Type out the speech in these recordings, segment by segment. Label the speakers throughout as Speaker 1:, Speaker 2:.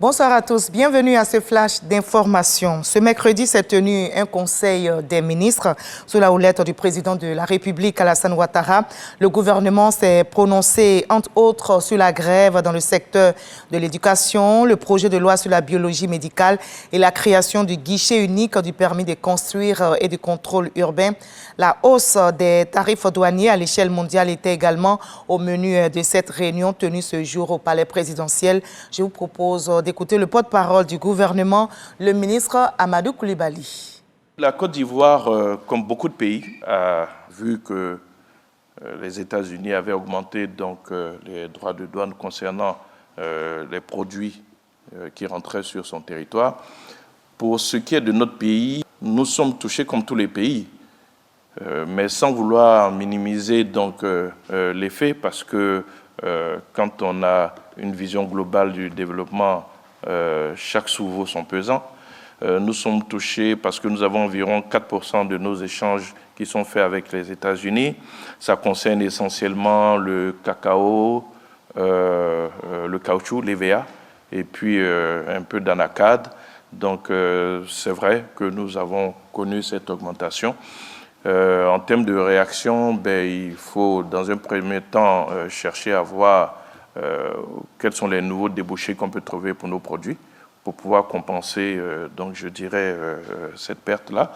Speaker 1: Bonsoir à tous, bienvenue à ce flash d'information. Ce mercredi s'est tenu un conseil des ministres sous la houlette du président de la République, Alassane Ouattara. Le gouvernement s'est prononcé, entre autres, sur la grève dans le secteur de l'éducation, le projet de loi sur la biologie médicale et la création du guichet unique du permis de construire et du contrôle urbain. La hausse des tarifs douaniers à l'échelle mondiale était également au menu de cette réunion tenue ce jour au palais présidentiel. Je vous propose d'écouter le porte-parole du gouvernement, le ministre Amadou Coulibaly.
Speaker 2: La Côte d'Ivoire, comme beaucoup de pays, a vu que les États-Unis avaient augmenté les droits de douane concernant les produits qui rentraient sur son territoire. Pour ce qui est de notre pays, nous sommes touchés comme tous les pays, mais sans vouloir minimiser l'effet, parce que quand on a une vision globale du développement, chaque sou vaut son pesant. Nous sommes touchés parce que nous avons environ 4% de nos échanges qui sont faits avec les États-Unis. Ça concerne essentiellement le cacao, le caoutchouc, l'EVA, et puis un peu d'anacade. Donc c'est vrai que nous avons connu cette augmentation. En termes de réaction, il faut dans un premier temps chercher à voir quels sont les nouveaux débouchés qu'on peut trouver pour nos produits pour pouvoir compenser, cette perte-là.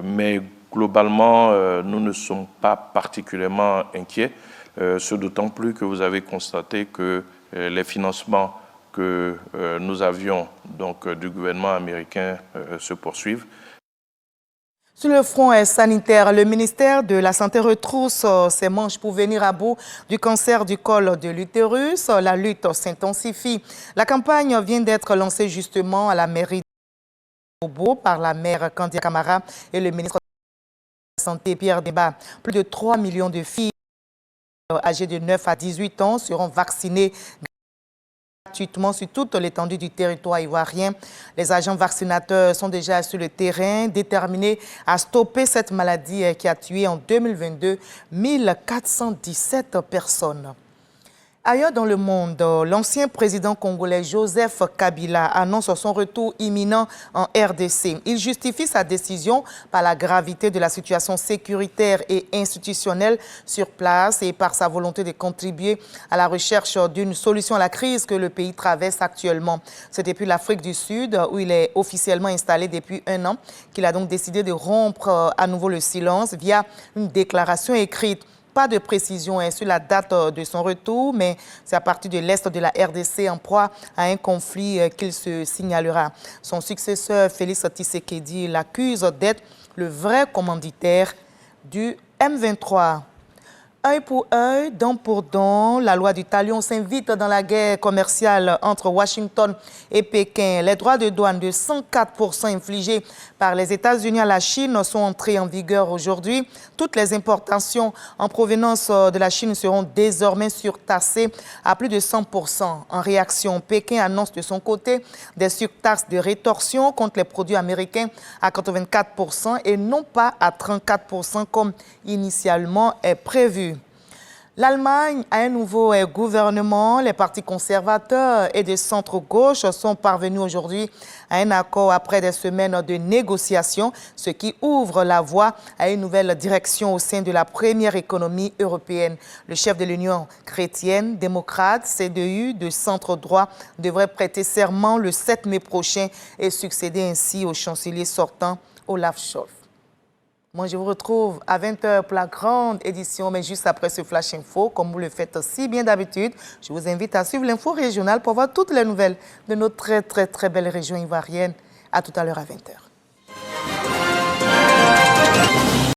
Speaker 2: Mais globalement, nous ne sommes pas particulièrement inquiets, ce d'autant plus que vous avez constaté que les financements que nous avions du gouvernement américain se poursuivent.
Speaker 1: Sur le front sanitaire, le ministère de la Santé retrousse ses manches pour venir à bout du cancer du col de l'utérus. La lutte s'intensifie. La campagne vient d'être lancée justement à la mairie de Bobo par la maire Candia Camara et le ministre de la Santé Pierre Demba. Plus de 3 millions de filles âgées de 9 à 18 ans seront vaccinées gratuitement sur toute l'étendue du territoire ivoirien. Les agents vaccinateurs sont déjà sur le terrain, déterminés à stopper cette maladie qui a tué en 2022 1417 personnes. Ailleurs dans le monde, l'ancien président congolais Joseph Kabila annonce son retour imminent en RDC. Il justifie sa décision par la gravité de la situation sécuritaire et institutionnelle sur place et par sa volonté de contribuer à la recherche d'une solution à la crise que le pays traverse actuellement. C'est depuis l'Afrique du Sud, où il est officiellement installé depuis 1 an, qu'il a donc décidé de rompre à nouveau le silence via une déclaration écrite. Pas de précision sur la date de son retour, mais c'est à partir de l'est de la RDC en proie à un conflit qu'il se signalera. Son successeur, Félix Tshisekedi, l'accuse d'être le vrai commanditaire du M23. Œil pour œil, dent pour dent, la loi du talion s'invite dans la guerre commerciale entre Washington et Pékin. Les droits de douane de 104% infligés par les États-Unis à la Chine sont entrés en vigueur aujourd'hui. Toutes les importations en provenance de la Chine seront désormais surtaxées à plus de 100%. En réaction, Pékin annonce de son côté des surtaxes de rétorsion contre les produits américains à 84% et non pas à 34% comme initialement est prévu. L'Allemagne a un nouveau gouvernement. Les partis conservateurs et de centre-gauche sont parvenus aujourd'hui à un accord après des semaines de négociations, ce qui ouvre la voie à une nouvelle direction au sein de la première économie européenne. Le chef de l'Union chrétienne, démocrate, CDU de centre-droit devrait prêter serment le 7 mai prochain et succéder ainsi au chancelier sortant Olaf Scholz. Moi, je vous retrouve à 20h pour la grande édition, mais juste après ce Flash Info, comme vous le faites si bien d'habitude, je vous invite à suivre l'info régionale pour voir toutes les nouvelles de notre très belle région ivoirienne. À tout à l'heure à 20h.